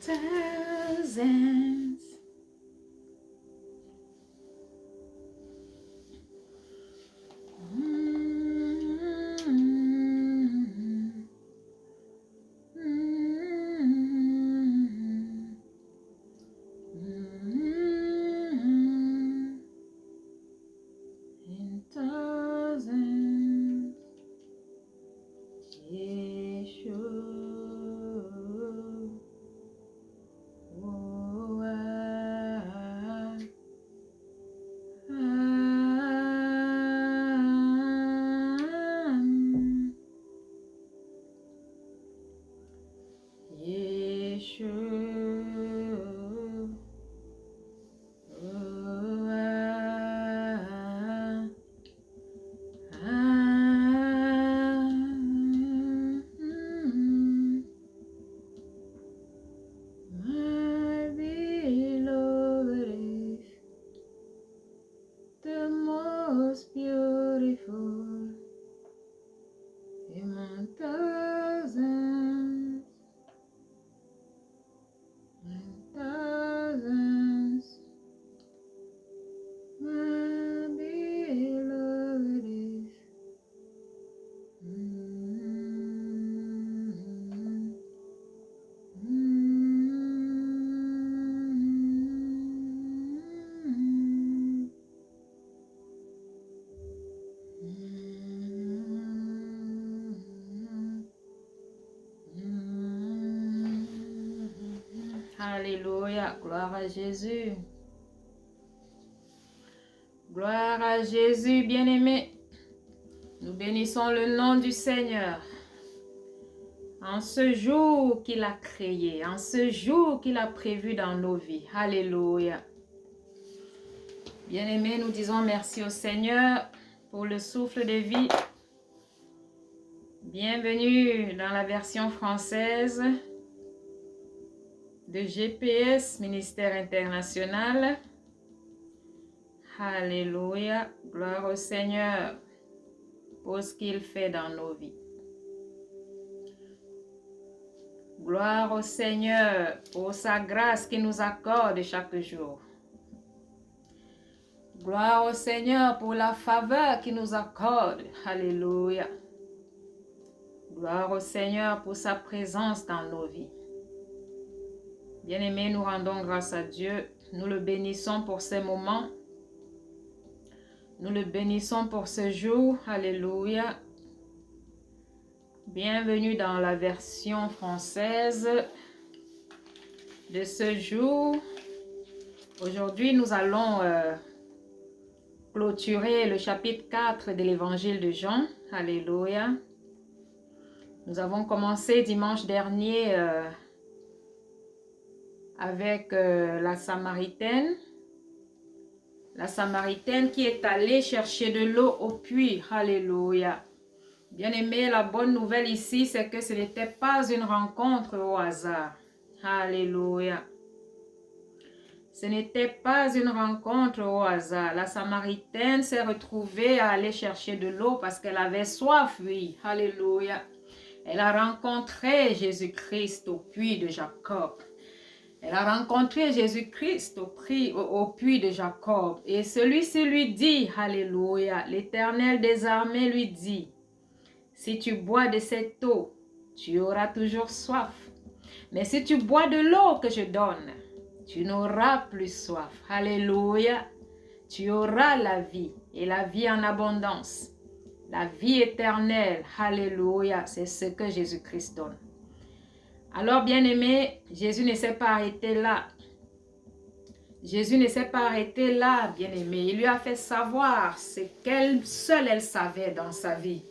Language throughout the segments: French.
thousands. In thousands, Yeshua. My beloved is the most beautiful among thousands and thousands. My beloved is Alléluia, gloire à Jésus. Gloire à Jésus, bien-aimé. Nous bénissons le nom du Seigneur. En ce jour qu'il a créé, en ce jour qu'il a prévu dans nos vies. Alléluia. Bien-aimé, nous disons merci au Seigneur pour le souffle de vie. Bienvenue dans la version française de GPS, Ministère International. Alléluia, gloire au Seigneur pour ce qu'il fait dans nos vies. Gloire au Seigneur pour sa grâce qu'il nous accorde chaque jour. Gloire au Seigneur pour la faveur qu'il nous accorde. Alléluia. Gloire au Seigneur pour sa présence dans nos vies. Bien-aimés, nous rendons grâce à Dieu. Nous le bénissons pour ces moments. Nous le bénissons pour ce jour. Alléluia. Bienvenue dans la version française de ce jour. Aujourd'hui, nous allons clôturer le chapitre 4 de l'évangile de Jean. Alléluia. Nous avons commencé dimanche dernier avec la Samaritaine. La Samaritaine qui est allée chercher de l'eau au puits. Alléluia. Bien-aimé, la bonne nouvelle ici, c'est que ce n'était pas une rencontre au hasard. Alléluia. Ce n'était pas une rencontre au hasard. La Samaritaine s'est retrouvée à aller chercher de l'eau parce qu'elle avait soif, oui. Alléluia. Elle a rencontré Jésus-Christ au puits de Jacob. Elle a rencontré Jésus-Christ au puits de Jacob. Et celui-ci lui dit, Alléluia, l'Éternel des armées lui dit, si tu bois de cette eau, tu auras toujours soif. Mais si tu bois de l'eau que je donne, tu n'auras plus soif. Alléluia. Tu auras la vie et la vie en abondance. La vie éternelle. Alléluia. C'est ce que Jésus-Christ donne. Alors, bien-aimé, Jésus ne s'est pas arrêté là. Jésus ne s'est pas arrêté là, bien-aimé. Il lui a fait savoir ce qu'elle seule elle savait dans sa vie.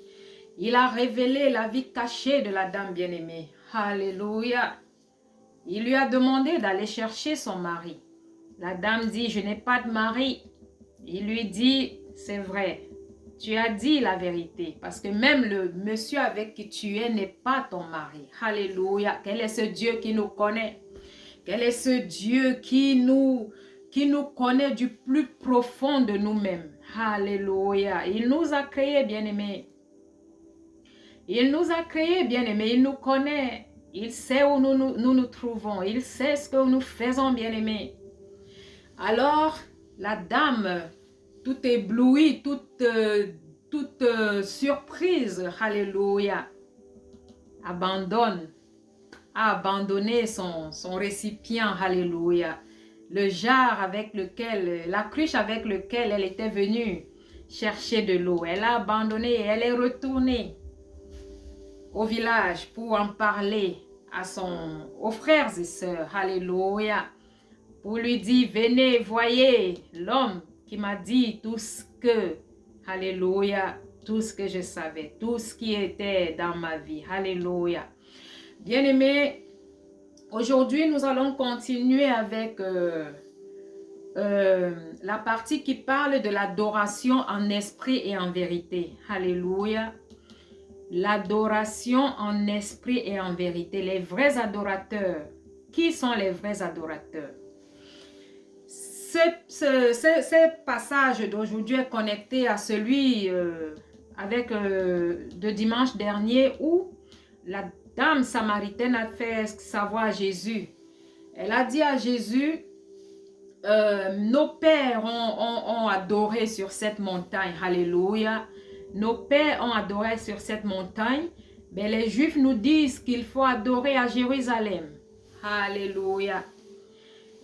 Il a révélé la vie cachée de la dame bien-aimée. Alléluia. Il lui a demandé d'aller chercher son mari. La dame dit, je n'ai pas de mari. Il lui dit, c'est vrai, tu as dit la vérité. Parce que même le monsieur avec qui tu es n'est pas ton mari. Alléluia. Quel est ce Dieu qui nous connaît? Quel est ce Dieu qui nous connaît du plus profond de nous-mêmes? Alléluia. Il nous a créés, bien-aimés. Il nous a créés, bien-aimés. Il nous connaît. Il sait où nous trouvons. Il sait ce que nous faisons, bien-aimés. Alors, la dame, toute éblouie, toute surprise, alléluia, a abandonné son récipient, alléluia, le jarre avec lequel, la cruche avec laquelle elle était venue chercher de l'eau. Elle a abandonné et elle est retournée au village pour en parler aux frères et sœurs, alléluia, pour lui dire, venez, voyez l'homme qui m'a dit tout ce que, alléluia, tout ce que je savais, tout ce qui était dans ma vie, alléluia. Bien-aimés, aujourd'hui, nous allons continuer avec la partie qui parle de l'adoration en esprit et en vérité. Alléluia. L'adoration en esprit et en vérité. Les vrais adorateurs. Qui sont les vrais adorateurs? Ce passage d'aujourd'hui est connecté à celui de dimanche dernier où la dame samaritaine a fait savoir à Jésus. Elle a dit à Jésus, nos pères ont adoré sur cette montagne. Alléluia. Nos pères ont adoré sur cette montagne. Mais les Juifs nous disent qu'il faut adorer à Jérusalem. Alléluia.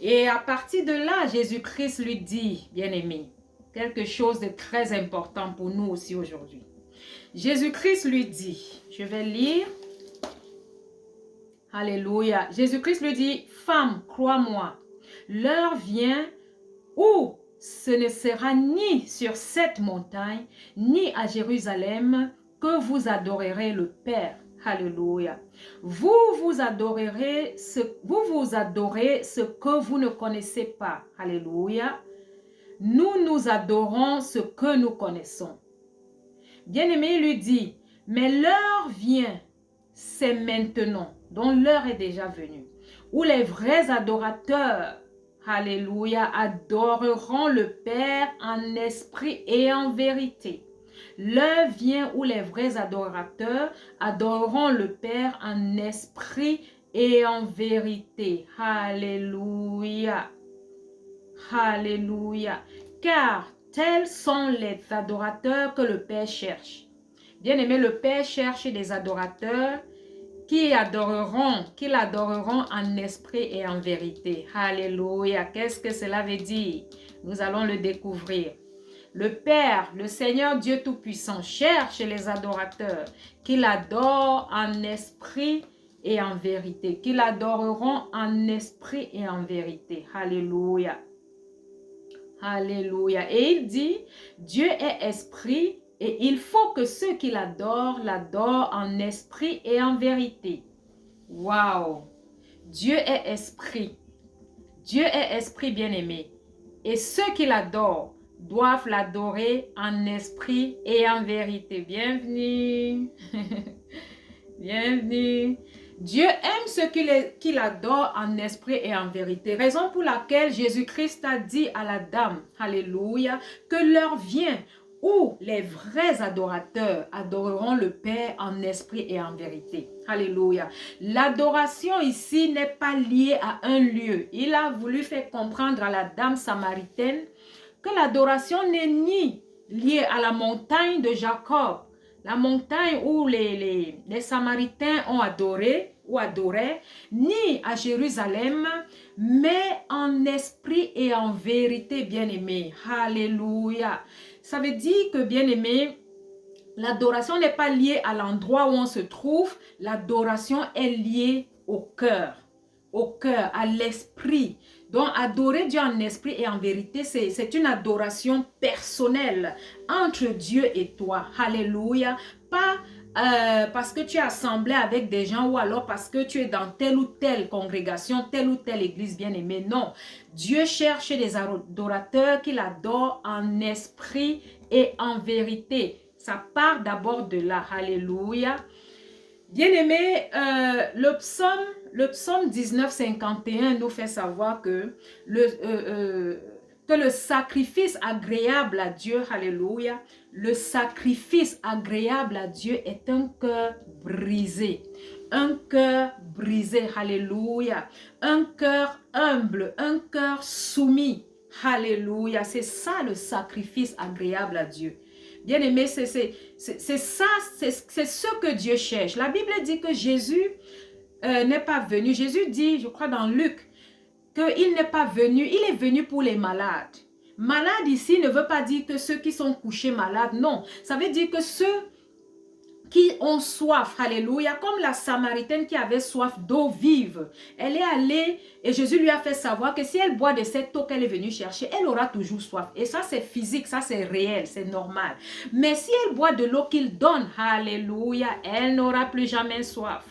Et à partir de là, Jésus-Christ lui dit, bien-aimé, quelque chose de très important pour nous aussi aujourd'hui. Jésus-Christ lui dit, je vais lire. Alléluia. Jésus-Christ lui dit, femme, crois-moi, l'heure vient où ce ne sera ni sur cette montagne, ni à Jérusalem que vous adorerez le Père. Alléluia. Vous adorez ce que vous ne connaissez pas. Alléluia. Nous adorons ce que nous connaissons. Bien-aimé, il lui dit, mais l'heure vient, c'est maintenant, donc l'heure est déjà venue, où les vrais adorateurs, alléluia, adoreront le Père en esprit et en vérité. L'heure vient où les vrais adorateurs adoreront le Père en esprit et en vérité. Alléluia. Alléluia. Car tels sont les adorateurs que le Père cherche. Bien-aimé, le Père cherche des adorateurs qui l'adoreront en esprit et en vérité. Alléluia. Qu'est-ce que cela veut dire? Nous allons le découvrir. Le Père, le Seigneur Dieu Tout-Puissant, cherche les adorateurs qui l'adorent en esprit et en vérité, qui l'adoreront en esprit et en vérité. Alléluia. Alléluia. Et il dit, Dieu est esprit et il faut que ceux qui l'adorent en esprit et en vérité. Waouh! Dieu est esprit. Dieu est esprit bien-aimé. Et ceux qui l'adorent doivent l'adorer en esprit et en vérité. Bienvenue. Bienvenue. Dieu aime ceux qui l'adorent en esprit et en vérité. Raison pour laquelle Jésus-Christ a dit à la dame, alléluia, que l'heure vient où les vrais adorateurs adoreront le Père en esprit et en vérité. Alléluia. L'adoration ici n'est pas liée à un lieu. Il a voulu faire comprendre à la dame samaritaine que l'adoration n'est ni liée à la montagne de Jacob, la montagne où les Samaritains ont adoré ou adoraient, ni à Jérusalem, mais en esprit et en vérité, bien-aimés. Alléluia. Ça veut dire que, bien-aimés, l'adoration n'est pas liée à l'endroit où on se trouve, l'adoration est liée au cœur, à l'esprit. Donc, adorer Dieu en esprit et en vérité, c'est une adoration personnelle entre Dieu et toi. Alléluia. Pas parce que tu es assemblé avec des gens ou alors parce que tu es dans telle ou telle congrégation, telle ou telle église bien-aimée. Non. Dieu cherche des adorateurs qui l'adorent en esprit et en vérité. Ça part d'abord de là. Alléluia. Bien-aimé, le psaume 19:51 nous fait savoir que le sacrifice agréable à Dieu, alléluia, le sacrifice agréable à Dieu est un cœur brisé. un cœur brisé, alléluia, un cœur humble, un cœur soumis, alléluia. C'est ça le sacrifice agréable à Dieu. Bien-aimé, c'est ça, c'est ce que Dieu cherche. La Bible dit que Jésus n'est pas venu. Jésus dit, je crois dans Luc, qu'il n'est pas venu, il est venu pour les malades. Malade ici ne veut pas dire que ceux qui sont couchés malades, non. Ça veut dire que ceux qui ont soif, alléluia, comme la Samaritaine qui avait soif d'eau vive. Elle est allée et Jésus lui a fait savoir que si elle boit de cette eau qu'elle est venue chercher, elle aura toujours soif. Et ça c'est physique, ça c'est réel, c'est normal. Mais si elle boit de l'eau qu'il donne, alléluia, elle n'aura plus jamais soif.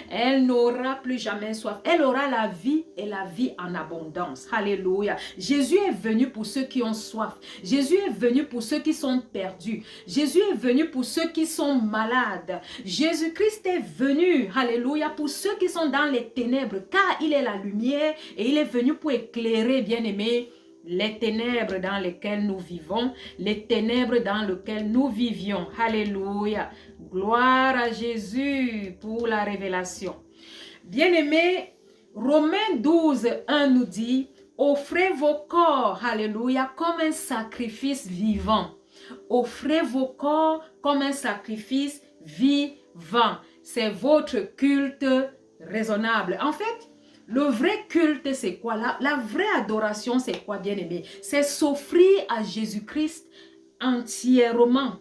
Elle n'aura plus jamais soif. Elle aura la vie et la vie en abondance. Alléluia. Jésus est venu pour ceux qui ont soif. Jésus est venu pour ceux qui sont perdus. Jésus est venu pour ceux qui sont malades. Jésus-Christ est venu, alléluia, pour ceux qui sont dans les ténèbres, car il est la lumière et il est venu pour éclairer, bien-aimés, les ténèbres dans lesquelles nous vivons, les ténèbres dans lesquelles nous vivions. Alléluia. Gloire à Jésus pour la révélation. Bien-aimés, Romains 12, 1 nous dit, offrez vos corps, alléluia, comme un sacrifice vivant. Offrez vos corps comme un sacrifice vivant. C'est votre culte raisonnable. En fait, le vrai culte, c'est quoi? La vraie adoration, c'est quoi, bien-aimé? C'est s'offrir à Jésus-Christ entièrement,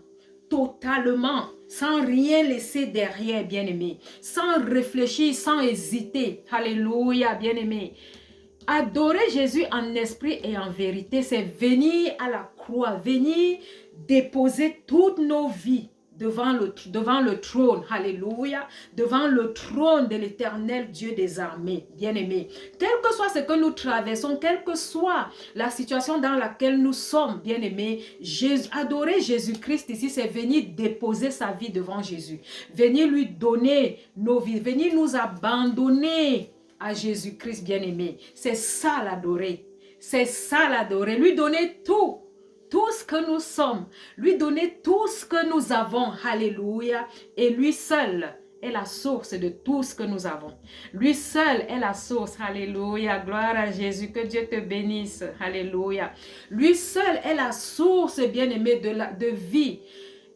totalement, sans rien laisser derrière, bien-aimé. Sans réfléchir, sans hésiter. Alléluia, bien-aimé. Adorer Jésus en esprit et en vérité, c'est venir à la croix, venir déposer toutes nos vies devant le trône, alléluia, devant le trône de l'éternel Dieu des armées, bien-aimés. Quel que soit ce que nous traversons, quelle que soit la situation dans laquelle nous sommes, bien-aimés, adorer Jésus-Christ ici, c'est venir déposer sa vie devant Jésus, venir lui donner nos vies, venir nous abandonner à Jésus-Christ, bien-aimé. C'est ça l'adorer. C'est ça l'adorer. Lui donner tout ce que nous sommes. Lui donner tout ce que nous avons. Alléluia. Et lui seul est la source de tout ce que nous avons. Lui seul est la source. Alléluia. Gloire à Jésus. Que Dieu te bénisse. Alléluia. Lui seul est la source, bien-aimé, de vie.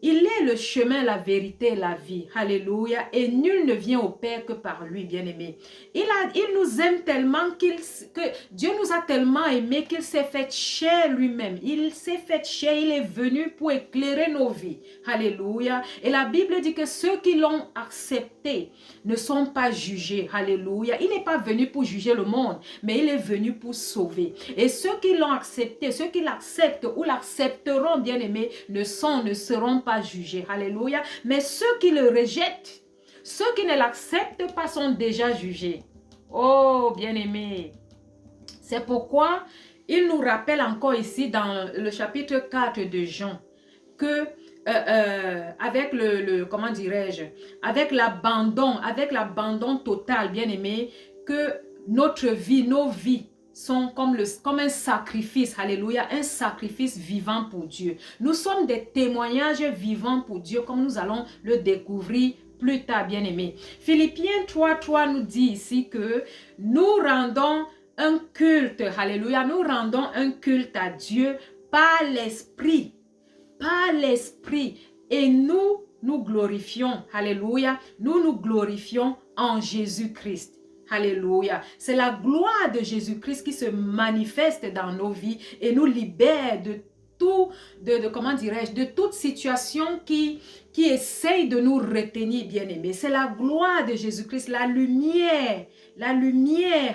Il est le chemin, la vérité et la vie. Alléluia. Et nul ne vient au Père que par lui, bien-aimé. Il nous aime tellement que Dieu nous a tellement aimés qu'il s'est fait chair lui-même. Il s'est fait chair, il est venu pour éclairer nos vies. Alléluia. Et la Bible dit que ceux qui l'ont accepté ne sont pas jugés. Alléluia. Il n'est pas venu pour juger le monde, mais il est venu pour sauver. Et ceux qui l'ont accepté, ceux qui l'acceptent ou l'accepteront, bien-aimés, ne seront pas jugés. Alléluia. Mais ceux qui le rejettent, ceux qui ne l'acceptent pas sont déjà jugés. Oh, bien-aimés. C'est pourquoi il nous rappelle encore ici dans le chapitre 4 de Jean que avec comment dirais-je, avec l'abandon total, bien-aimé, que notre vie, nos vies sont comme un sacrifice, alléluia, un sacrifice vivant pour Dieu. Nous sommes des témoignages vivants pour Dieu, comme nous allons le découvrir plus tard, bien-aimé. Philippiens 3:3 nous dit ici que nous rendons un culte, alléluia, nous rendons un culte à Dieu par l'Esprit, et nous glorifions, alléluia, nous glorifions en Jésus-Christ. Alléluia. C'est la gloire de Jésus-Christ qui se manifeste dans nos vies et nous libère de tout, comment dirais-je, de toute situation qui essaye de nous retenir, bien-aimés. C'est la gloire de Jésus-Christ, la lumière,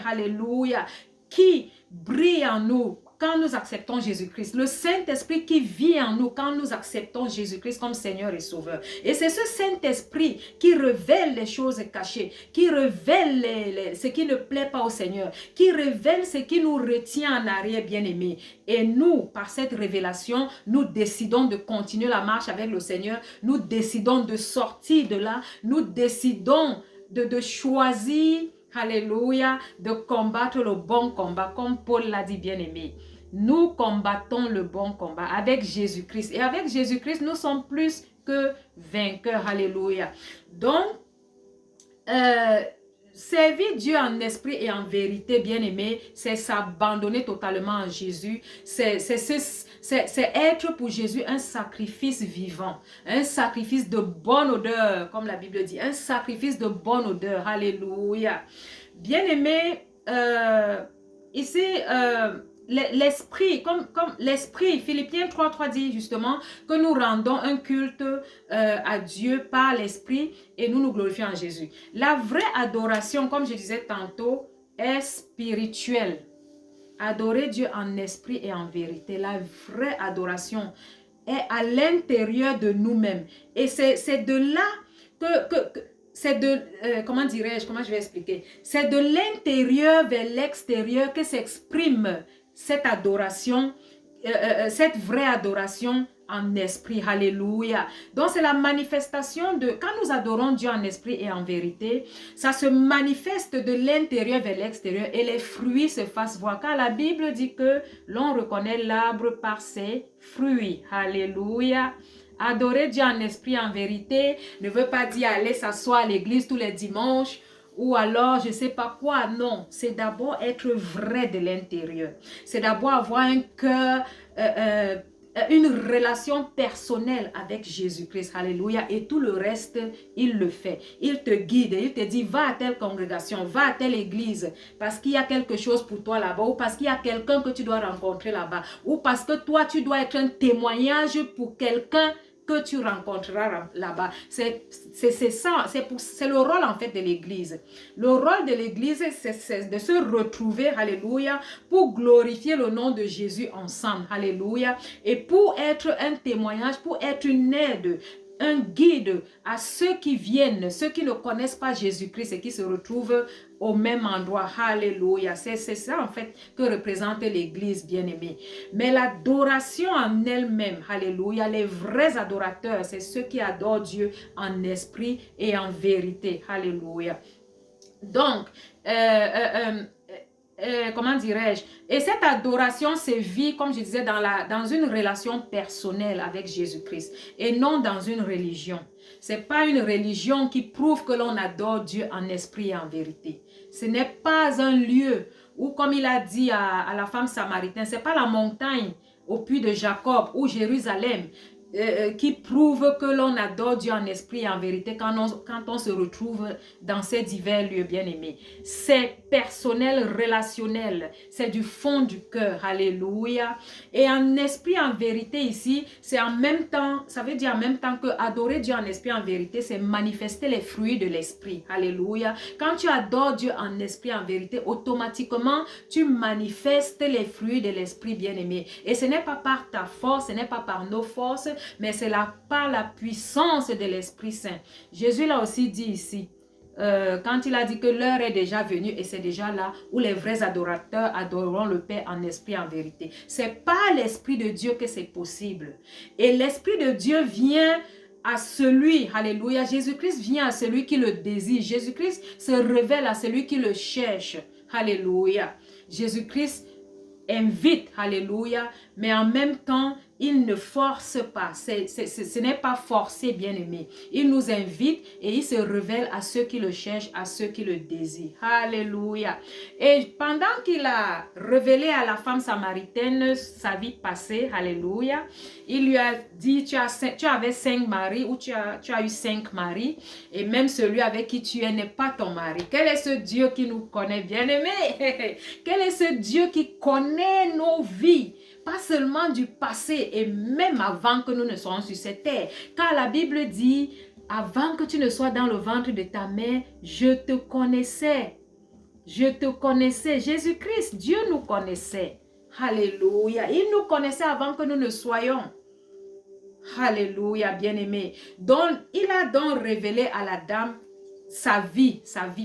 alléluia, qui brille en nous quand nous acceptons Jésus-Christ. Le Saint-Esprit qui vit en nous quand nous acceptons Jésus-Christ comme Seigneur et Sauveur. Et c'est ce Saint-Esprit qui révèle les choses cachées, qui révèle ce qui ne plaît pas au Seigneur, qui révèle ce qui nous retient en arrière, bien-aimés. Et nous, par cette révélation, nous décidons de continuer la marche avec le Seigneur. Nous décidons de sortir de là. Nous décidons de choisir, alléluia, de combattre le bon combat, comme Paul l'a dit, bien-aimé. Nous combattons le bon combat avec Jésus-Christ. Et avec Jésus-Christ, nous sommes plus que vainqueurs. Alléluia. Donc, euh, servir Dieu en esprit et en vérité, bien-aimé, c'est s'abandonner totalement à Jésus. C'est être pour Jésus un sacrifice vivant, un sacrifice de bonne odeur, comme la Bible dit, un sacrifice de bonne odeur. Alléluia. Bien-aimé, ici, l'esprit, comme l'esprit, Philippiens 3.3 dit justement que nous rendons un culte à Dieu par l'esprit et nous nous glorifions en Jésus. La vraie adoration, comme je disais tantôt, est spirituelle. Adorer Dieu en esprit et en vérité. La vraie adoration est à l'intérieur de nous-mêmes. Et c'est de là que c'est de, comment dirais-je, comment je vais expliquer? C'est de l'intérieur vers l'extérieur que s'exprime cette adoration, cette vraie adoration en esprit. Alléluia. Donc c'est la manifestation de, quand nous adorons Dieu en esprit et en vérité, ça se manifeste de l'intérieur vers l'extérieur et les fruits se fassent voir. Car la Bible dit que l'on reconnaît l'arbre par ses fruits. Alléluia. Adorer Dieu en esprit, en vérité, ne veut pas dire aller s'asseoir à l'église tous les dimanches ou alors je ne sais pas quoi. Non, c'est d'abord être vrai de l'intérieur. C'est d'abord avoir un cœur, une relation personnelle avec Jésus-Christ. Alléluia. Et tout le reste, il le fait. Il te guide. Il te dit, va à telle congrégation, va à telle église, parce qu'il y a quelque chose pour toi là-bas, ou parce qu'il y a quelqu'un que tu dois rencontrer là-bas, ou parce que toi, tu dois être un témoignage pour quelqu'un que tu rencontreras là-bas. C'est ça, c'est le rôle en fait de l'église. Le rôle de l'église, c'est de se retrouver, alléluia, pour glorifier le nom de Jésus ensemble, alléluia, et pour être un témoignage, pour être une aide, un guide à ceux qui viennent, ceux qui ne connaissent pas Jésus-Christ et qui se retrouvent au même endroit. Alléluia. C'est ça en fait que représente l'église bien-aimée. Mais l'adoration en elle-même, alléluia, les vrais adorateurs, c'est ceux qui adorent Dieu en esprit et en vérité. Alléluia. Donc, comment dirais-je? Et cette adoration se vit, comme je disais, dans une relation personnelle avec Jésus-Christ et non dans une religion. Ce n'est pas une religion qui prouve que l'on adore Dieu en esprit et en vérité. Ce n'est pas un lieu où, comme il a dit à la femme samaritaine, ce n'est pas la montagne au puits de Jacob ou Jérusalem qui prouve que l'on adore Dieu en esprit et en vérité quand on se retrouve dans ces divers lieux bien-aimés. C'est personnel, relationnel, c'est du fond du cœur, alléluia. Et en esprit, en vérité ici, c'est en même temps, ça veut dire en même temps que adorer Dieu en esprit, en vérité, c'est manifester les fruits de l'esprit, alléluia. Quand tu adores Dieu en esprit, en vérité, automatiquement, tu manifestes les fruits de l'esprit bien-aimé. Et ce n'est pas par ta force, ce n'est pas par nos forces, mais c'est par la puissance de l'Esprit Saint. Jésus l'a aussi dit ici, quand il a dit que l'heure est déjà venue et c'est déjà là où les vrais adorateurs adoreront le Père en esprit, en vérité. C'est par l'Esprit de Dieu que c'est possible. Et l'Esprit de Dieu vient à celui, alléluia, Jésus-Christ vient à celui qui le désire. Jésus-Christ se révèle à celui qui le cherche, alléluia. Jésus-Christ invite, alléluia, mais en même temps, il ne force pas. Ce n'est pas forcé, bien-aimé. Il nous invite et il se révèle à ceux qui le cherchent, à ceux qui le désirent. Alléluia. Et pendant qu'il a révélé à la femme samaritaine sa vie passée, alléluia, il lui a dit, tu avais 5 maris ou tu as eu 5 maris et même celui avec qui tu es n'est pas ton mari. Quel est ce Dieu qui nous connaît, bien-aimé? Quel est ce Dieu qui connaît nos vies? Pas seulement du passé et même avant que nous ne soyons sur cette terre. Car la Bible dit, avant que tu ne sois dans le ventre de ta mère, je te connaissais. Je te connaissais. Jésus-Christ, Dieu nous connaissait. Alléluia. Il nous connaissait avant que nous ne soyons. Alléluia, bien-aimé. Donc, il a donc révélé à la dame sa vie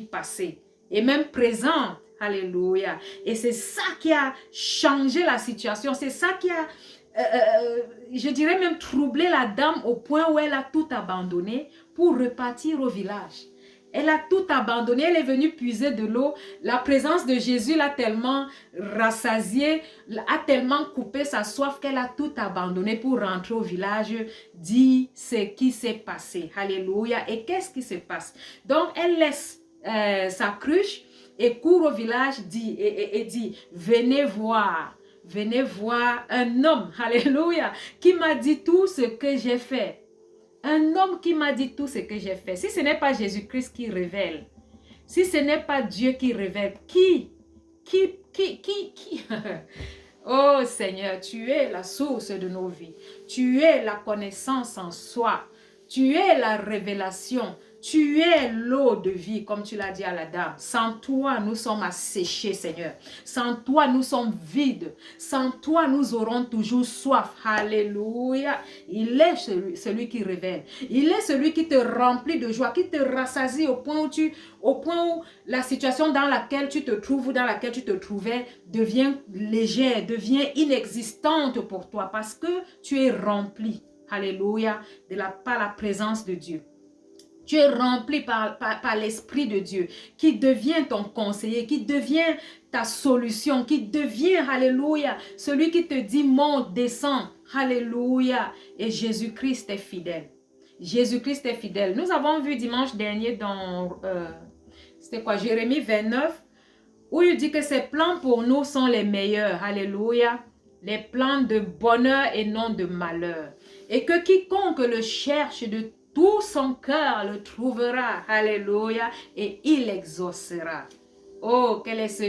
passée et même présente. Alléluia. Et c'est ça qui a changé la situation. C'est ça qui a, je dirais même troublé la dame au point où elle a tout abandonné pour repartir au village. Elle a tout abandonné. Elle est venue puiser de l'eau. La présence de Jésus l'a tellement rassasiée, a tellement coupé sa soif qu'elle a tout abandonné pour rentrer au village, dire ce qui s'est passé. Alléluia. Et qu'est-ce qui se passe? Donc, elle laisse sa cruche et court au village et dit, venez voir un homme, alléluia, qui m'a dit tout ce que j'ai fait. Un homme qui m'a dit tout ce que j'ai fait. Si ce n'est pas Jésus-Christ qui révèle, si ce n'est pas Dieu qui révèle, qui Oh Seigneur, tu es la source de nos vies. Tu es la connaissance en soi. Tu es la révélation. Tu es l'eau de vie, comme tu l'as dit à la dame. Sans toi, nous sommes asséchés, Seigneur. Sans toi, nous sommes vides. Sans toi, nous aurons toujours soif. Alléluia. Il est celui qui révèle. Il est celui qui te remplit de joie, qui te rassasie au point où la situation dans laquelle tu te trouves ou dans laquelle tu te trouvais devient légère, devient inexistante pour toi parce que tu es rempli. Alléluia. Par la présence de Dieu. Tu es rempli par l'Esprit de Dieu qui devient ton conseiller, qui devient ta solution, qui devient, alléluia, celui qui te dit monte, descend, alléluia. Et Jésus-Christ est fidèle. Jésus-Christ est fidèle. Nous avons vu dimanche dernier dans, c'était quoi, Jérémie 29, où il dit que ses plans pour nous sont les meilleurs, alléluia. Les plans de bonheur et non de malheur. Et que quiconque le cherche de tout son cœur le trouvera, alléluia, et il exaucera. Oh, quel est ce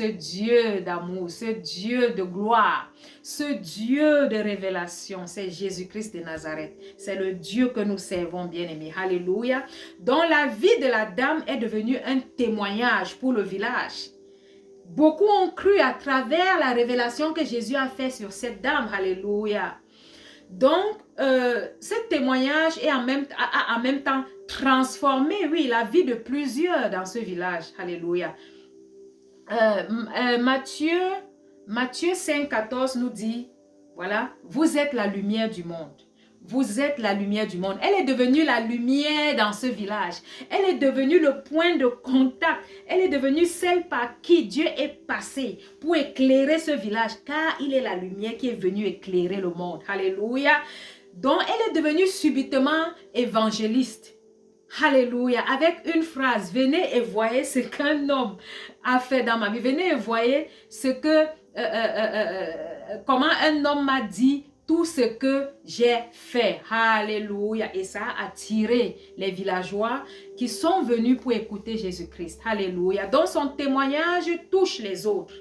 Dieu d'amour, ce Dieu de gloire, ce Dieu de révélation, c'est Jésus-Christ de Nazareth. C'est le Dieu que nous servons, bien-aimés, alléluia, dont la vie de la dame est devenue un témoignage pour le village. Beaucoup ont cru à travers la révélation que Jésus a fait sur cette dame, alléluia. Donc, ce témoignage a en même temps transformé, oui, la vie de plusieurs dans ce village. Alléluia. Matthieu 5,14 nous dit, voilà, vous êtes la lumière du monde. Vous êtes la lumière du monde. Elle est devenue la lumière dans ce village. Elle est devenue le point de contact. Elle est devenue celle par qui Dieu est passé pour éclairer ce village. Car il est la lumière qui est venue éclairer le monde. Alléluia. Donc, elle est devenue subitement évangéliste. Alléluia. Avec une phrase. Venez et voyez ce qu'un homme a fait dans ma vie. Venez et voyez ce que, comment un homme m'a dit tout ce que j'ai fait. Alléluia. Et ça a attiré les villageois qui sont venus pour écouter Jésus-Christ. Alléluia. Donc son témoignage touche les autres.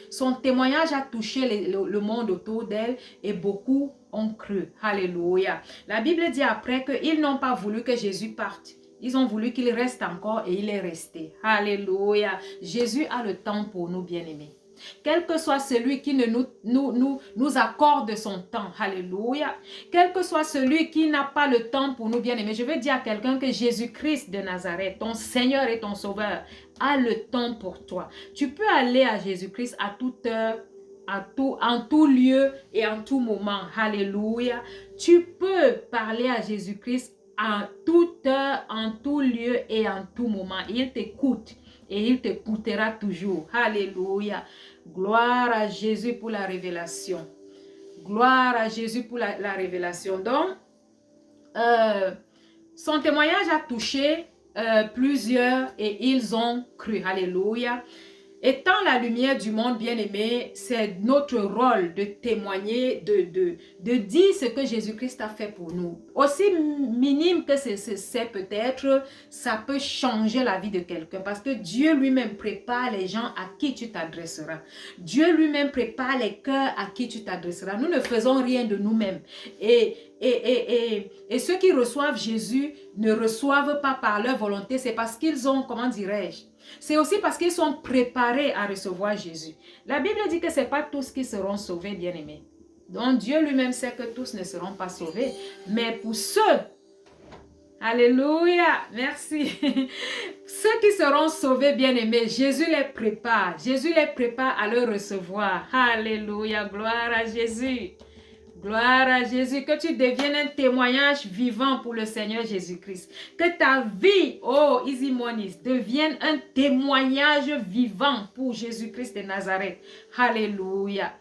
Son témoignage a touché le monde autour d'elle et beaucoup ont cru. Alléluia. La Bible dit après qu'ils n'ont pas voulu que Jésus parte. Ils ont voulu qu'il reste encore et il est resté. Alléluia. Jésus a le temps pour nous, bien-aimés. Quel que soit celui qui ne nous accorde son temps, alléluia. Quel que soit celui qui n'a pas le temps pour nous, bien-aimés. Je veux dire à quelqu'un que Jésus-Christ de Nazareth, ton Seigneur et ton Sauveur, a le temps pour toi. Tu peux aller à Jésus-Christ à toute heure, en tout lieu et en tout moment. Alléluia. Tu peux parler à Jésus-Christ en toute heure, en tout lieu et en tout moment. Il t'écoute et il t'écoutera toujours. Alléluia. Gloire à Jésus pour la révélation. Gloire à Jésus pour la révélation. Donc, son témoignage a touché plusieurs et ils ont cru. Alléluia. Étant la lumière du monde, bien-aimé, c'est notre rôle de témoigner, de dire ce que Jésus-Christ a fait pour nous. Aussi minime que c'est peut-être, ça peut changer la vie de quelqu'un parce que Dieu lui-même prépare les gens à qui tu t'adresseras. Dieu lui-même prépare les cœurs à qui tu t'adresseras. Nous ne faisons rien de nous-mêmes. Et ceux qui reçoivent Jésus ne reçoivent pas par leur volonté, c'est parce qu'ils ont, comment dirais-je, c'est aussi parce qu'ils sont préparés à recevoir Jésus. La Bible dit que ce n'est pas tous qui seront sauvés, bien-aimés. Donc Dieu lui-même sait que tous ne seront pas sauvés. Mais pour ceux, alléluia, merci, ceux qui seront sauvés, bien-aimés, Jésus les prépare. Jésus les prépare à le recevoir. Alléluia, gloire à Jésus. Gloire à Jésus, que tu deviennes un témoignage vivant pour le Seigneur Jésus-Christ. Que ta vie, oh Isimonis, devienne un témoignage vivant pour Jésus-Christ de Nazareth. Alléluia.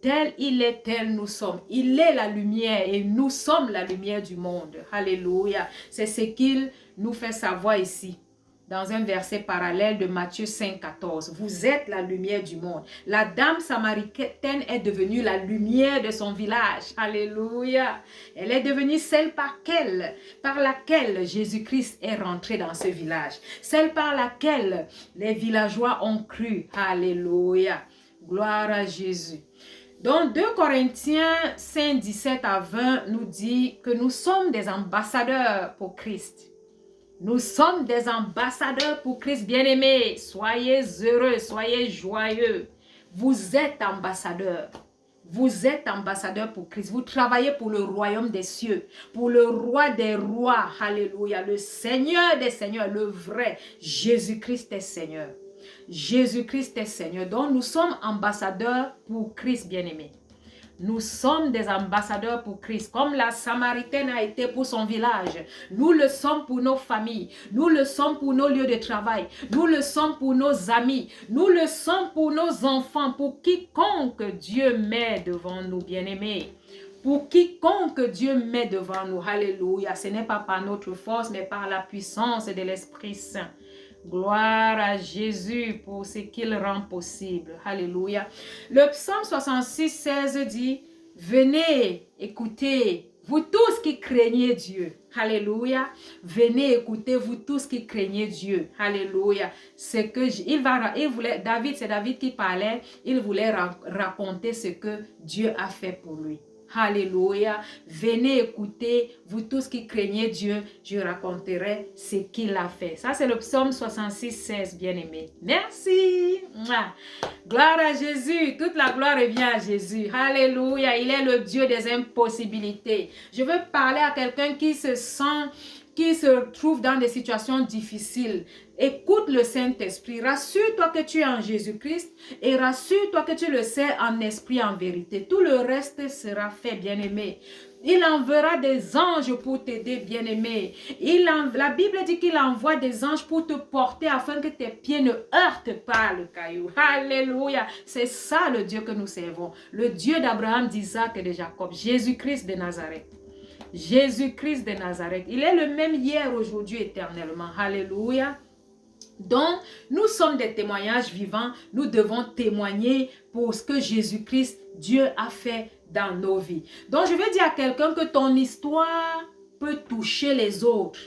Tel il est, tel nous sommes. Il est la lumière et nous sommes la lumière du monde. Alléluia. C'est ce qu'il nous fait savoir ici, dans un verset parallèle de Matthieu 5, 14. Vous êtes la lumière du monde. La dame samaritaine est devenue la lumière de son village. Alléluia. Elle est devenue celle par laquelle Jésus-Christ est rentré dans ce village. Celle par laquelle les villageois ont cru. Alléluia. Gloire à Jésus. Donc 2 Corinthiens 5, 17 à 20 nous dit que nous sommes des ambassadeurs pour Christ. Nous sommes des ambassadeurs pour Christ, bien-aimés. Soyez heureux, soyez joyeux. Vous êtes ambassadeurs. Vous êtes ambassadeurs pour Christ. Vous travaillez pour le royaume des cieux, pour le roi des rois. Alléluia. Le Seigneur des seigneurs, le vrai. Jésus-Christ est Seigneur. Jésus-Christ est Seigneur. Donc nous sommes ambassadeurs pour Christ, bien-aimés. Nous sommes des ambassadeurs pour Christ, comme la Samaritaine a été pour son village. Nous le sommes pour nos familles. Nous le sommes pour nos lieux de travail. Nous le sommes pour nos amis. Nous le sommes pour nos enfants, pour quiconque Dieu met devant nous, bien-aimés. Pour quiconque Dieu met devant nous. Alléluia. Ce n'est pas par notre force, mais par la puissance de l'Esprit Saint. Gloire à Jésus pour ce qu'il rend possible. Alléluia. Le psaume 66, 16 dit, « Venez, écoutez, vous tous qui craignez Dieu. » Alléluia. Venez, écoutez, vous tous qui craignez Dieu. Alléluia. C'est que David, c'est David qui parlait. Il voulait raconter ce que Dieu a fait pour lui. Alléluia. Venez écouter, vous tous qui craignez Dieu, je raconterai ce qu'il a fait. Ça, c'est le psaume 66, 16, bien-aimé. Merci. Gloire à Jésus. Toute la gloire revient à Jésus. Alléluia. Il est le Dieu des impossibilités. Je veux parler à quelqu'un qui se trouve dans des situations difficiles. Écoute le Saint-Esprit. Rassure-toi que tu es en Jésus-Christ et rassure-toi que tu le sais en esprit, en vérité. Tout le reste sera fait, bien-aimé. Il enverra des anges pour t'aider, bien-aimé. La Bible dit qu'il envoie des anges pour te porter afin que tes pieds ne heurtent pas le caillou. Alléluia. C'est ça le Dieu que nous servons. Le Dieu d'Abraham, d'Isaac et de Jacob. Jésus-Christ de Nazareth. Jésus-Christ de Nazareth. Il est le même hier, aujourd'hui, éternellement. Alléluia. Donc, nous sommes des témoignages vivants. Nous devons témoigner pour ce que Jésus-Christ, Dieu a fait dans nos vies. Donc, je veux dire à quelqu'un que ton histoire peut toucher les autres.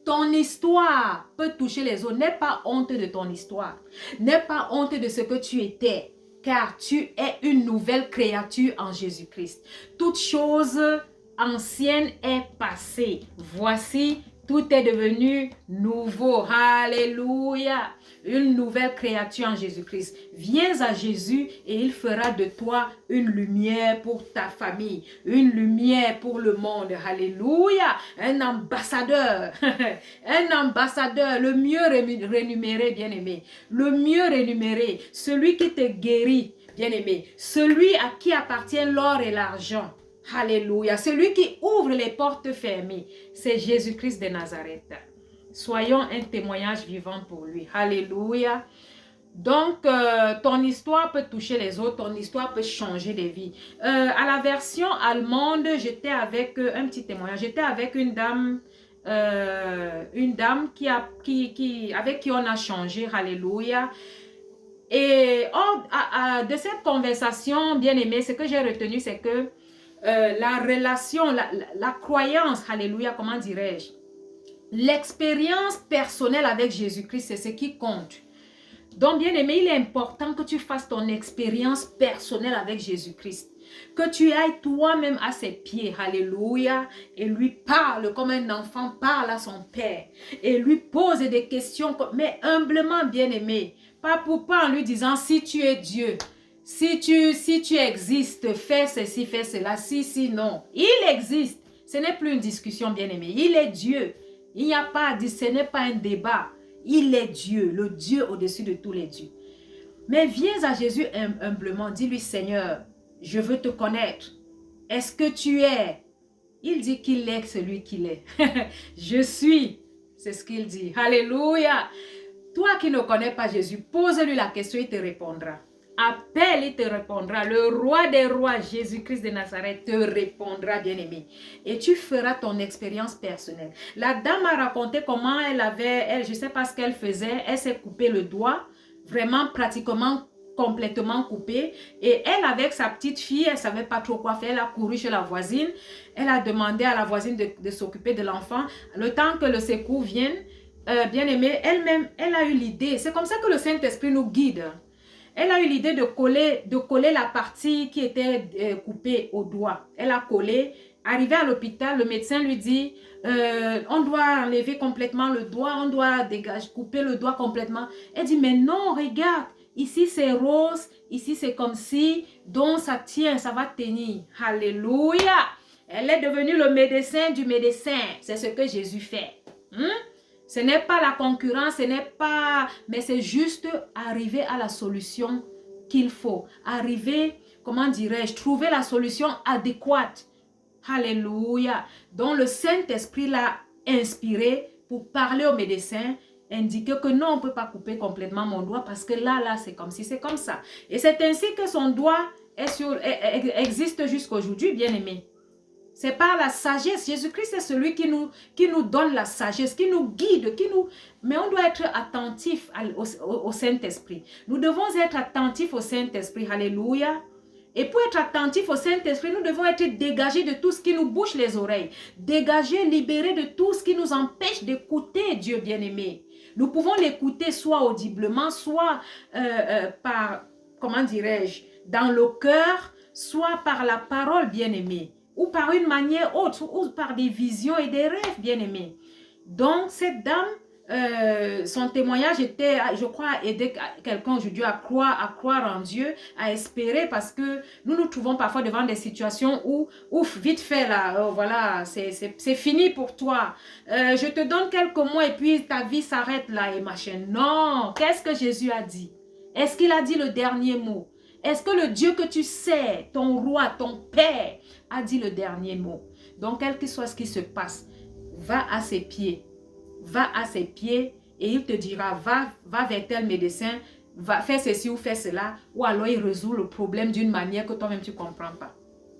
Ton histoire peut toucher les autres. N'aie pas honte de ton histoire. N'aie pas honte de ce que tu étais. Car tu es une nouvelle créature en Jésus-Christ. Toute chose ancienne est passée. Voici, tout est devenu nouveau. Alléluia. Une nouvelle créature en Jésus-Christ. Viens à Jésus et il fera de toi une lumière pour ta famille. Une lumière pour le monde. Alléluia. Un ambassadeur. Un ambassadeur. Le mieux rémunéré, bien-aimé. Le mieux rémunéré. Celui qui te guérit, bien-aimé. Celui à qui appartient l'or et l'argent. Alléluia. Celui qui ouvre les portes fermées, c'est Jésus-Christ de Nazareth. Soyons un témoignage vivant pour lui. Alléluia. Donc, ton histoire peut toucher les autres, ton histoire peut changer des vies. À la version allemande, j'étais avec un petit témoignage. J'étais avec une dame avec qui on a changé. Alléluia. Et de cette conversation, bien aimée, ce que j'ai retenu, c'est que la relation, la croyance, alléluia, comment dirais-je, l'expérience personnelle avec Jésus-Christ, c'est ce qui compte. Donc, bien aimé, il est important que tu fasses ton expérience personnelle avec Jésus-Christ. Que tu ailles toi-même à ses pieds, alléluia, et lui parle comme un enfant parle à son père. Et lui pose des questions, mais humblement, bien aimé. Pas en lui disant, si tu es Dieu, si tu existes, fais ceci, fais cela, si, non. Il existe. Ce n'est plus une discussion, bien-aimé. Il est Dieu. Il n'y a pas à dire, ce n'est pas un débat. Il est Dieu, le Dieu au-dessus de tous les dieux. Mais viens à Jésus humblement, dis-lui, Seigneur, je veux te connaître. Est-ce que tu es? Il dit qu'il est celui qu'il est. Je suis. C'est ce qu'il dit. Alléluia. Toi qui ne connais pas Jésus, pose-lui la question, il te répondra. Appelle, il te répondra. Le roi des rois, Jésus-Christ de Nazareth, te répondra, bien-aimé. Et tu feras ton expérience personnelle. La dame a raconté comment je ne sais pas ce qu'elle faisait, elle s'est coupé le doigt, vraiment pratiquement complètement coupé. Et elle, avec sa petite fille, elle ne savait pas trop quoi faire. Elle a couru chez la voisine. Elle a demandé à la voisine de s'occuper de l'enfant. Le temps que le secours vienne, bien-aimée, elle-même, elle a eu l'idée. C'est comme ça que le Saint-Esprit nous guide. Elle a eu l'idée de coller la partie qui était coupée au doigt. Elle a collé. Arrivée à l'hôpital, le médecin lui dit, on doit enlever complètement le doigt, on doit couper le doigt complètement. Elle dit, mais non, regarde, ici c'est rose, ici c'est comme si, donc ça tient, ça va tenir. Alléluia! Elle est devenue le médecin du médecin. C'est ce que Jésus fait. Ce n'est pas la concurrence, ce n'est pas... Mais c'est juste arriver à la solution qu'il faut. Arriver, comment dirais-je, trouver la solution adéquate. Alléluia. Donc le Saint-Esprit l'a inspiré pour parler au médecin, indiquer que non, on ne peut pas couper complètement mon doigt parce que là, c'est comme si c'est comme ça. Et c'est ainsi que son doigt existe jusqu'aujourd'hui, bien-aimé. C'est par la sagesse. Jésus-Christ est celui qui nous donne la sagesse, qui nous guide, mais on doit être attentif au Saint-Esprit. Nous devons être attentifs au Saint-Esprit. Alléluia. Et pour être attentifs au Saint-Esprit, nous devons être dégagés de tout ce qui nous bouche les oreilles. Dégagés, libérés de tout ce qui nous empêche d'écouter Dieu bien-aimé. Nous pouvons l'écouter soit audiblement, soit par, comment dirais-je, dans le cœur, soit par la parole bien-aimée, ou par une manière autre, ou par des visions et des rêves bien-aimés. Donc, cette dame, son témoignage était, je crois, aider quelqu'un aujourd'hui à croire en Dieu, à espérer, parce que nous nous trouvons parfois devant des situations où, ouf, vite fait là, voilà, c'est fini pour toi. Je te donne quelques mois et puis ta vie s'arrête là et machin. Non, qu'est-ce que Jésus a dit? Est-ce qu'il a dit le dernier mot? Est-ce que le Dieu que tu sais, ton roi, ton père, a dit le dernier mot? Donc, quel que soit ce qui se passe, va à ses pieds. Va à ses pieds et il te dira, va vers tel médecin, va faire ceci ou faire cela, ou alors il résout le problème d'une manière que toi-même tu ne comprends pas.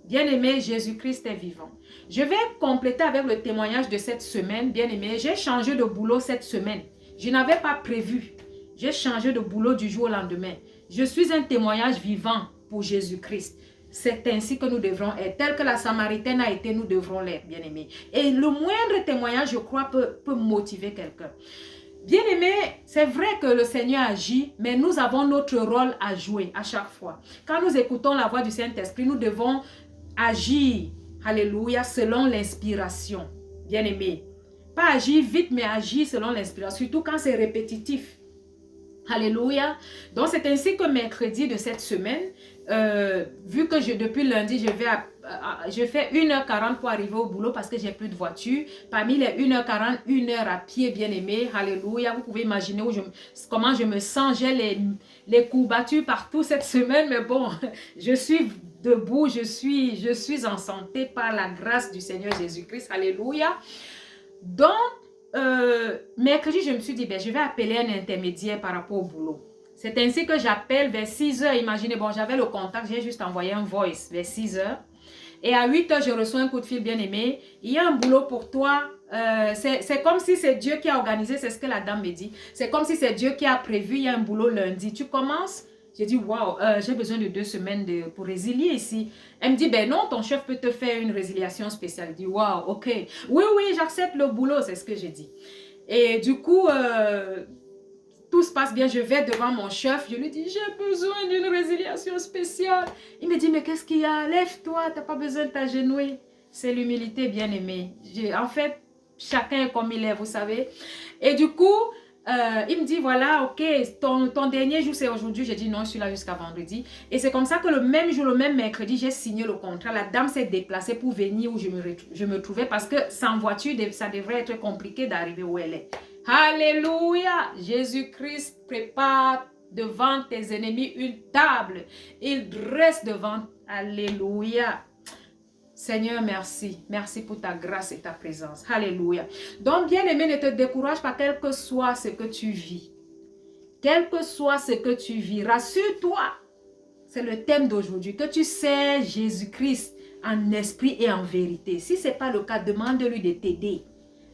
Bien-aimé, Jésus-Christ est vivant. Je vais compléter avec le témoignage de cette semaine. Bien-aimé, j'ai changé de boulot cette semaine. Je n'avais pas prévu. J'ai changé de boulot du jour au lendemain. Je suis un témoignage vivant pour Jésus-Christ. C'est ainsi que nous devrons être. Tel que la Samaritaine a été, nous devrons l'être, bien-aimés. Et le moindre témoignage, je crois, peut motiver quelqu'un. Bien-aimé, c'est vrai que le Seigneur agit, mais nous avons notre rôle à jouer à chaque fois. Quand nous écoutons la voix du Saint-Esprit, nous devons agir, alléluia, selon l'inspiration. Bien-aimé, pas agir vite, mais agir selon l'inspiration, surtout quand c'est répétitif. Alléluia. Donc, c'est ainsi que mercredi de cette semaine, vu que depuis lundi, je fais 1h40 pour arriver au boulot parce que j'ai plus de voiture. Parmi les 1h40, 1h à pied, bien aimé. Alléluia. Vous pouvez imaginer comment je me sens. J'ai les courbatures partout cette semaine. Mais bon, je suis debout. Je suis en santé par la grâce du Seigneur Jésus-Christ. Alléluia. Donc, mercredi, je me suis dit, je vais appeler un intermédiaire par rapport au boulot. C'est ainsi que j'appelle vers 6 h. Imaginez, bon, j'avais le contact, j'ai juste envoyé un voice vers 6 h. Et à 8 h, je reçois un coup de fil, bien aimé. Il y a un boulot pour toi. C'est comme si c'est Dieu qui a organisé, c'est ce que la dame me dit. C'est comme si c'est Dieu qui a prévu, il y a un boulot lundi. Tu commences? J'ai dit, waouh, j'ai besoin de 2 semaines pour résilier ici. Elle me dit, ben non, ton chef peut te faire une résiliation spéciale. Je dis, waouh, ok. Oui, j'accepte le boulot, c'est ce que j'ai dit. Et du coup, tout se passe bien. Je vais devant mon chef. Je lui dis, j'ai besoin d'une résiliation spéciale. Il me dit, mais qu'est-ce qu'il y a? Lève-toi, tu n'as pas besoin de t'agenouiller. C'est l'humilité, bien aimée. En fait, chacun est comme il est, vous savez. Et du coup, il me dit, voilà, ok, ton dernier jour, c'est aujourd'hui. J'ai dit, non, je suis là jusqu'à vendredi. Et c'est comme ça que le même jour, le même mercredi, j'ai signé le contrat. La dame s'est déplacée pour venir où je me trouvais parce que sans voiture, ça devrait être compliqué d'arriver où elle est. Alléluia! Jésus-Christ prépare devant tes ennemis une table. Il dresse devant. Alléluia! Seigneur, merci. Merci pour ta grâce et ta présence. Alléluia. Donc, bien-aimé, ne te décourage pas, quel que soit ce que tu vis. Quel que soit ce que tu vis, rassure-toi. C'est le thème d'aujourd'hui. Que tu sais Jésus-Christ en esprit et en vérité. Si ce n'est pas le cas, demande-lui de t'aider.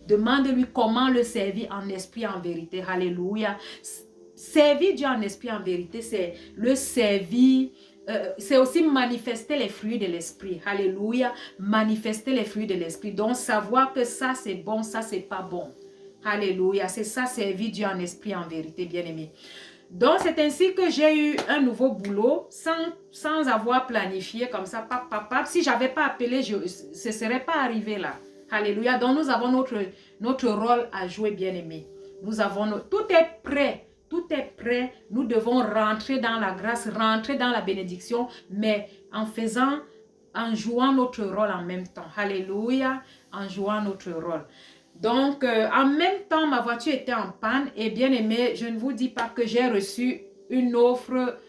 Demande-lui comment le servir en esprit et en vérité. Alléluia. Servir Dieu en esprit et en vérité, c'est le servir. C'est aussi manifester les fruits de l'esprit. Alléluia. Manifester les fruits de l'esprit. Donc, savoir que ça, c'est bon, ça, c'est pas bon. Alléluia. C'est ça, servir Dieu en esprit et en vérité, bien-aimé. Donc, c'est ainsi que j'ai eu un nouveau boulot sans avoir planifié comme ça. Si je n'avais pas appelé, ce ne serait pas arrivé là. Alléluia. Donc, nous avons notre rôle à jouer, bien-aimé. Tout est prêt. Tout est prêt. Nous devons rentrer dans la grâce, rentrer dans la bénédiction, mais en jouant notre rôle en même temps. Alléluia. En jouant notre rôle. Donc, en même temps, ma voiture était en panne et bien aimé, je ne vous dis pas que j'ai reçu une offre,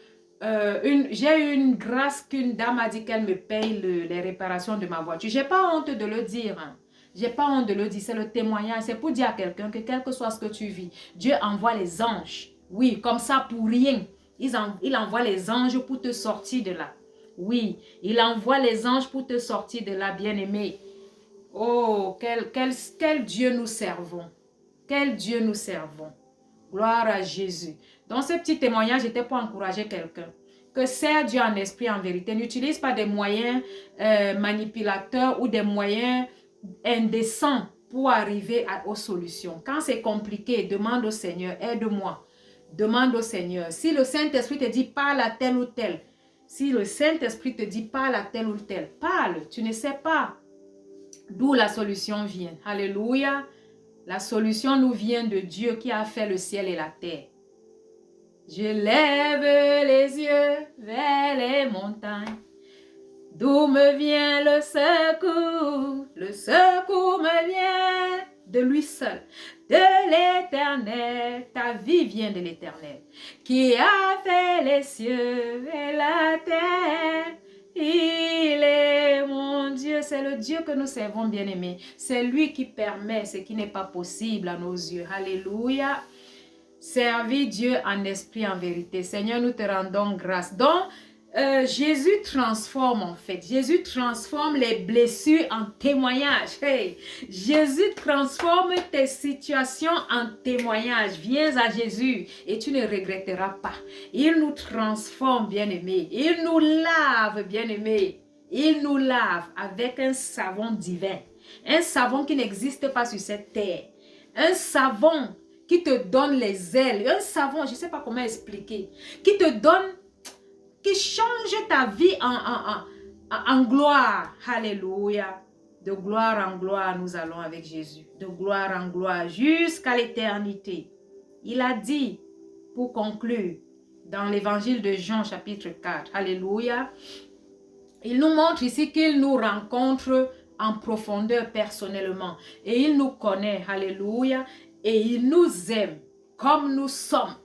j'ai eu une grâce qu'une dame a dit qu'elle me paye les réparations de ma voiture. Je n'ai pas honte de le dire. Hein. Je n'ai pas honte de le dire, c'est le témoignage. C'est pour dire à quelqu'un que quel que soit ce que tu vis, Dieu envoie les anges. Oui, comme ça pour rien. Il envoie les anges pour te sortir de là. Oui, il envoie les anges pour te sortir de là, bien aimé. Oh, quel Dieu nous servons. Quel Dieu nous servons. Gloire à Jésus. Dans ce petit témoignage, j'étais pour encourager quelqu'un. Que sert Dieu en esprit, en vérité. N'utilise pas des moyens manipulateurs ou des moyens indécents pour arriver aux solutions. Quand c'est compliqué, demande au Seigneur, aide-moi. Demande au Seigneur. Si le Saint-Esprit te dit parle à tel ou tel, si le Saint-Esprit te dit parle à tel ou tel, parle. Tu ne sais pas d'où la solution vient. Alléluia. La solution nous vient de Dieu qui a fait le ciel et la terre. Je lève les yeux vers les montagnes. D'où me vient le secours? Le secours me vient de lui seul, de l'Éternel. Ta vie vient de l'Éternel, qui a fait les cieux et la terre. Il est mon Dieu, c'est le Dieu que nous servons, bien-aimés. C'est lui qui permet ce qui n'est pas possible à nos yeux. Alléluia. Servir Dieu en esprit, en vérité. Seigneur, nous te rendons grâce. Donc, Jésus transforme en fait. Jésus transforme les blessures en témoignages. Hey, Jésus transforme tes situations en témoignages. Viens à Jésus et tu ne regretteras pas. Il nous transforme, bien-aimés. Il nous lave, bien-aimés. Il nous lave avec un savon divin. Un savon qui n'existe pas sur cette terre. Un savon qui te donne les ailes. Un savon, je ne sais pas comment expliquer. Qui te donne... qui change ta vie en gloire. Alléluia. De gloire en gloire, nous allons avec Jésus. De gloire en gloire, jusqu'à l'éternité. Il a dit, pour conclure, dans l'évangile de Jean, chapitre 4. Alléluia. Il nous montre ici qu'il nous rencontre en profondeur personnellement. Et il nous connaît. Alléluia. Et il nous aime comme nous sommes.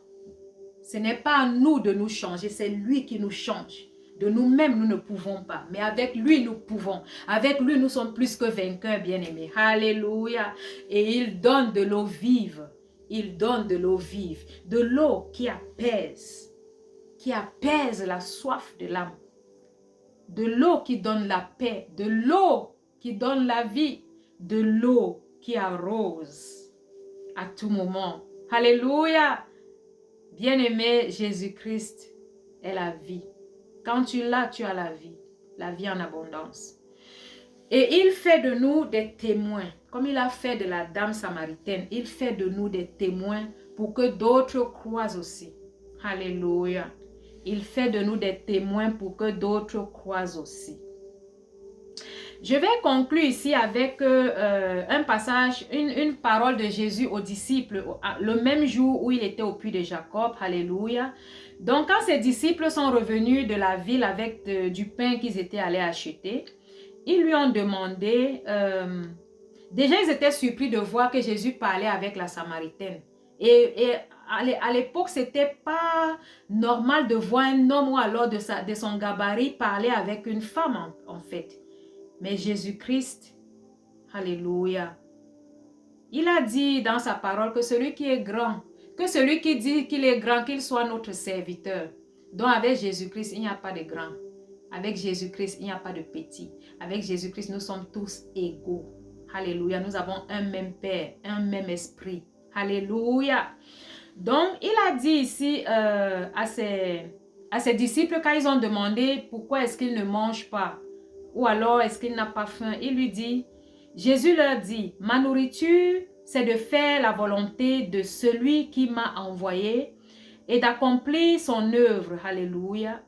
Ce n'est pas à nous de nous changer, c'est lui qui nous change. De nous-mêmes, nous ne pouvons pas. Mais avec lui, nous pouvons. Avec lui, nous sommes plus que vainqueurs, bien-aimés. Alléluia. Et il donne de l'eau vive. Il donne de l'eau vive. De l'eau qui apaise. Qui apaise la soif de l'âme. De l'eau qui donne la paix. De l'eau qui donne la vie. De l'eau qui arrose à tout moment. Alléluia. Bien-aimé, Jésus-Christ est la vie. Quand tu l'as, tu as la vie en abondance. Et il fait de nous des témoins, comme il a fait de la dame samaritaine, il fait de nous des témoins pour que d'autres croient aussi. Alléluia. Il fait de nous des témoins pour que d'autres croient aussi. Je vais conclure ici avec un passage, une parole de Jésus aux disciples, le même jour où il était au puits de Jacob. Alléluia. Donc, quand ses disciples sont revenus de la ville avec du pain qu'ils étaient allés acheter, ils lui ont demandé, déjà ils étaient surpris de voir que Jésus parlait avec la Samaritaine. Et à l'époque, ce n'était pas normal de voir un homme ou alors de son gabarit parler avec une femme en fait. mais Jésus-Christ, alléluia, il a dit dans sa parole que celui qui est grand, que celui qui dit qu'il est grand, qu'il soit notre serviteur. Donc avec Jésus-Christ, il n'y a pas de grand. Avec Jésus-Christ, il n'y a pas de petit. Avec Jésus-Christ, nous sommes tous égaux. Alléluia, nous avons un même Père, un même esprit. Alléluia. Donc, il a dit ici à ses disciples, quand ils ont demandé pourquoi est-ce qu'ils ne mangent pas, ou alors est-ce qu'il n'a pas faim, il lui dit, Jésus leur dit, ma nourriture, c'est de faire la volonté de celui qui m'a envoyé et d'accomplir son œuvre. Alléluia.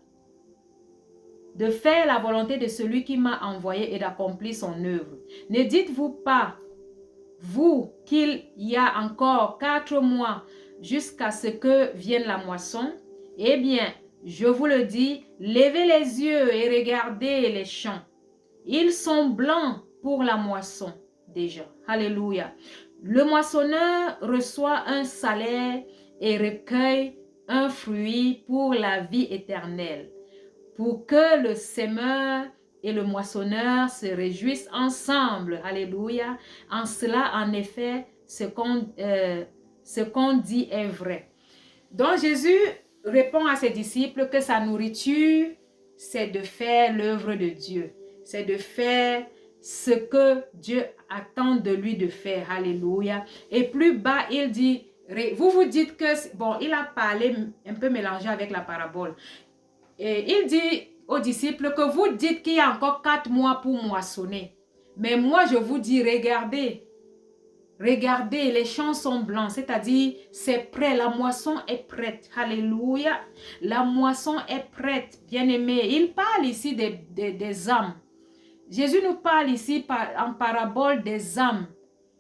De faire la volonté de celui qui m'a envoyé et d'accomplir son œuvre. Ne dites-vous pas, vous, qu'il y a encore 4 mois jusqu'à ce que vienne la moisson? Eh bien, je vous le dis, levez les yeux et regardez les champs. Ils sont blancs pour la moisson déjà. Alléluia. Le moissonneur reçoit un salaire et recueille un fruit pour la vie éternelle, pour que le semeur et le moissonneur se réjouissent ensemble. Alléluia. En cela, en effet, ce qu'on dit est vrai. Donc Jésus répond à ses disciples que sa nourriture, c'est de faire l'œuvre de Dieu. C'est de faire ce que Dieu attend de lui de faire. Alléluia. Et plus bas, il dit, vous vous dites que, bon, il a parlé un peu mélangé avec la parabole. Et il dit aux disciples que vous dites qu'il y a encore 4 mois pour moissonner. Mais moi, je vous dis, regardez. Regardez, les champs sont blancs, c'est-à-dire c'est prêt, la moisson est prête. Alléluia. La moisson est prête, bien-aimé. Il parle ici des âmes. Jésus nous parle ici en parabole des âmes.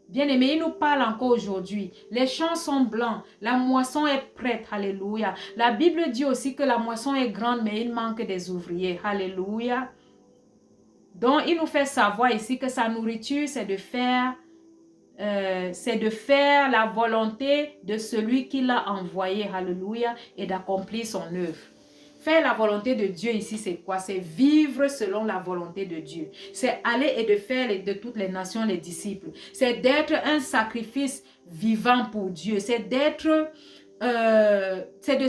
Bien-aimé, il nous parle encore aujourd'hui. Les champs sont blancs, la moisson est prête. Alléluia. La Bible dit aussi que la moisson est grande, mais il manque des ouvriers. Alléluia. Donc, il nous fait savoir ici que sa nourriture, c'est de faire la volonté de celui qui l'a envoyé. Alléluia. Et d'accomplir son œuvre. Faire la volonté de Dieu ici, c'est quoi? C'est vivre selon la volonté de Dieu. C'est aller et de faire de toutes les nations les disciples. C'est d'être un sacrifice vivant pour Dieu. C'est de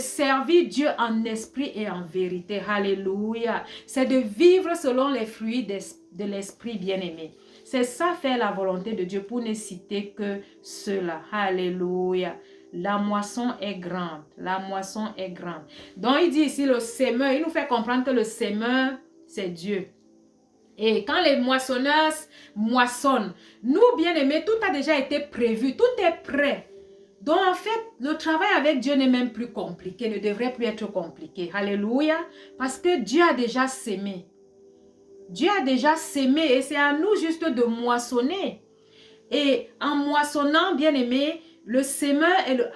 servir Dieu en esprit et en vérité. Alléluia. C'est de vivre selon les fruits de l'esprit bien-aimé. C'est ça, faire la volonté de Dieu, pour ne citer que cela. Alléluia. La moisson est grande. La moisson est grande. Donc, il dit ici le semeur. Il nous fait comprendre que le semeur, c'est Dieu. Et quand les moissonneurs moissonnent, nous, bien-aimés, tout a déjà été prévu. Tout est prêt. Donc, en fait, le travail avec Dieu n'est même plus compliqué. Ne devrait plus être compliqué. Alléluia. Parce que Dieu a déjà sémé. Dieu a déjà sémé. Et c'est à nous juste de moissonner. Et en moissonnant, bien-aimés, le semeur,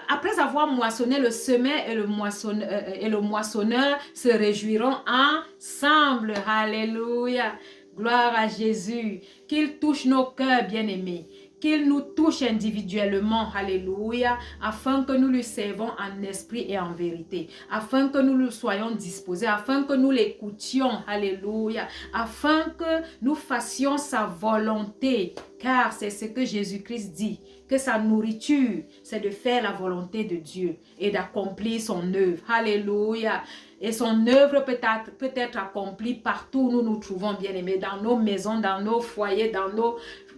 après avoir moissonné, le semeur et le moissonneur se réjouiront ensemble. Alléluia. Gloire à Jésus. Qu'il touche nos cœurs, bien-aimés. Qu'il nous touche individuellement, alléluia, afin que nous lui servons en esprit et en vérité, afin que nous lui soyons disposés, afin que nous l'écoutions, alléluia, afin que nous fassions sa volonté, car c'est ce que Jésus-Christ dit, que sa nourriture, c'est de faire la volonté de Dieu et d'accomplir son œuvre, alléluia. Et son œuvre peut être accomplie partout où nous nous trouvons, bien-aimés, dans nos maisons, dans nos foyers, dans nos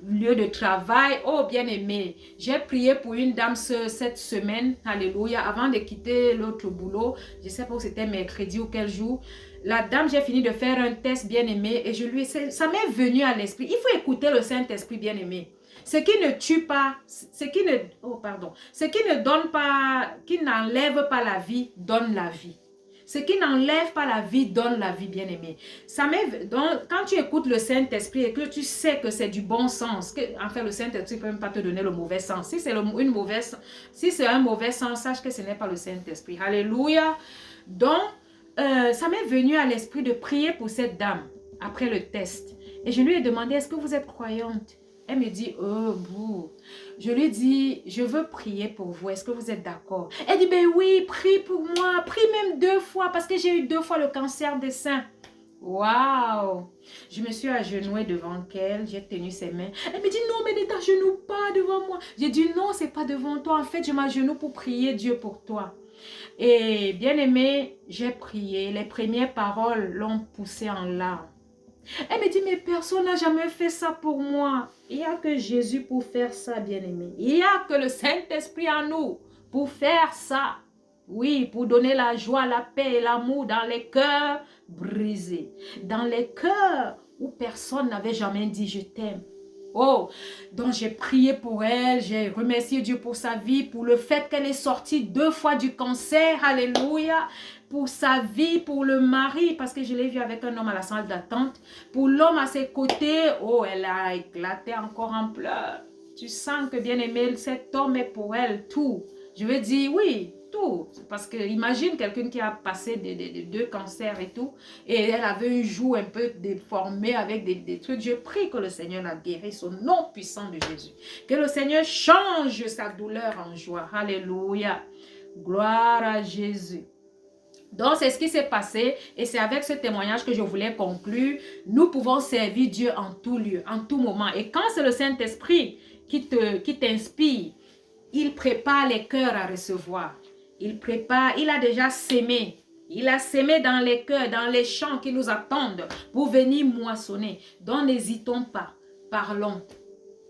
lieu de travail. Oh, bien-aimé, j'ai prié pour une dame cette semaine, alléluia, avant de quitter l'autre boulot. Je ne sais pas si c'était mercredi ou quel jour. La dame, j'ai fini de faire un test, bien-aimé, et ça m'est venu à l'esprit. Il faut écouter le Saint-Esprit, bien-aimé. Ce qui ne tue pas, ce qui ne donne pas, qui n'enlève pas la vie, donne la vie. Ce qui n'enlève pas la vie donne la vie, bien-aimé. Donc, quand tu écoutes le Saint-Esprit et que tu sais que c'est du bon sens, en fait, le Saint-Esprit ne peut même pas te donner le mauvais sens. Si c'est un mauvais sens, sache que ce n'est pas le Saint-Esprit. Alléluia. Donc, ça m'est venu à l'esprit de prier pour cette dame après le test. Et je lui ai demandé, est-ce que vous êtes croyante? Elle me dit, oh, bouh. Je lui dis, je veux prier pour vous. Est-ce que vous êtes d'accord? Elle dit, ben oui, prie pour moi. Prie même 2 fois parce que j'ai eu 2 fois le cancer des seins. Waouh! Je me suis agenouillée devant elle, j'ai tenu ses mains. Elle me dit non, mais ne t'agenouille pas devant moi. J'ai dit non, c'est pas devant toi. En fait, je m'agenouille pour prier Dieu pour toi. Et bien aimé, j'ai prié. Les premières paroles l'ont poussée en larmes. Elle me dit, mais personne n'a jamais fait ça pour moi. Il n'y a que Jésus pour faire ça, bien aimé. Il n'y a que le Saint-Esprit en nous pour faire ça. Oui, pour donner la joie, la paix et l'amour dans les cœurs brisés. Dans les cœurs où personne n'avait jamais dit je t'aime. Oh, donc j'ai prié pour elle, j'ai remercié Dieu pour sa vie, pour le fait qu'elle est sortie 2 fois du cancer, alléluia, pour sa vie, pour le mari, parce que je l'ai vu avec un homme à la salle d'attente, pour l'homme à ses côtés, oh, elle a éclaté encore en pleurs. Tu sens que bien aimé, cet homme est pour elle tout. Je veux dire, oui, tout. Parce que imagine quelqu'un qui a passé des 2 cancers et tout, et elle avait une joue un peu déformée avec des trucs. Je prie que le Seigneur la guérisse au nom puissant de Jésus. Que le Seigneur change sa douleur en joie. Alléluia. Gloire à Jésus. Donc, c'est ce qui s'est passé et c'est avec ce témoignage que je voulais conclure. Nous pouvons servir Dieu en tout lieu, en tout moment. Et quand c'est le Saint-Esprit qui t'inspire, il prépare les cœurs à recevoir. Il prépare, il a déjà sémé. Il a sémé dans les cœurs, dans les champs qui nous attendent pour venir moissonner. Donc, n'hésitons pas. Parlons,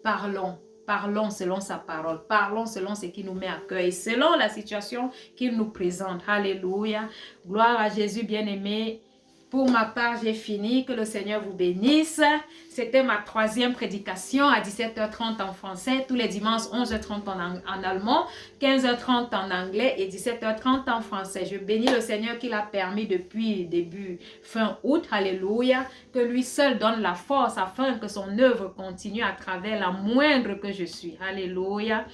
parlons. Parlons selon sa parole. Parlons selon ce qui nous met à cœur et selon la situation qu'il nous présente. Alléluia. Gloire à Jésus bien-aimé. Pour ma part, j'ai fini. Que le Seigneur vous bénisse. C'était ma 3e prédication à 17h30 en français, tous les dimanches 11h30 en allemand, 15h30 en anglais et 17h30 en français. Je bénis le Seigneur qui l'a permis depuis début fin août. Alléluia. Que lui seul donne la force afin que son œuvre continue à travers la moindre que je suis. Alléluia.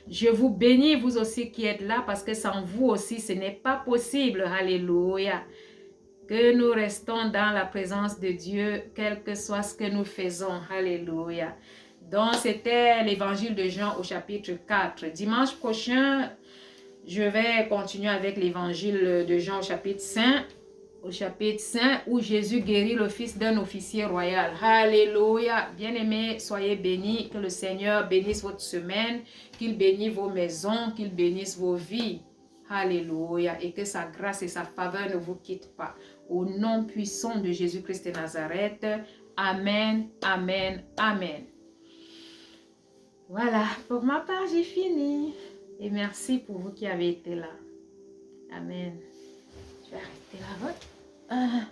Je vous bénis, vous aussi qui êtes là, parce que sans vous aussi, ce n'est pas possible. Alléluia. Que nous restons dans la présence de Dieu, quel que soit ce que nous faisons. Alléluia. Donc, c'était l'évangile de Jean au chapitre 4. Dimanche prochain, je vais continuer avec l'évangile de Jean au chapitre 5. Au chapitre 5 où Jésus guérit le fils d'un officier royal. Alléluia. Bien-aimés, soyez bénis. Que le Seigneur bénisse votre semaine, qu'il bénisse vos maisons, qu'il bénisse vos vies. Alléluia. Et que sa grâce et sa faveur ne vous quittent pas. Au nom puissant de Jésus-Christ de Nazareth. Amen, amen, amen. Voilà, pour ma part, j'ai fini. Et merci pour vous qui avez été là. Amen. Je vais arrêter la vote.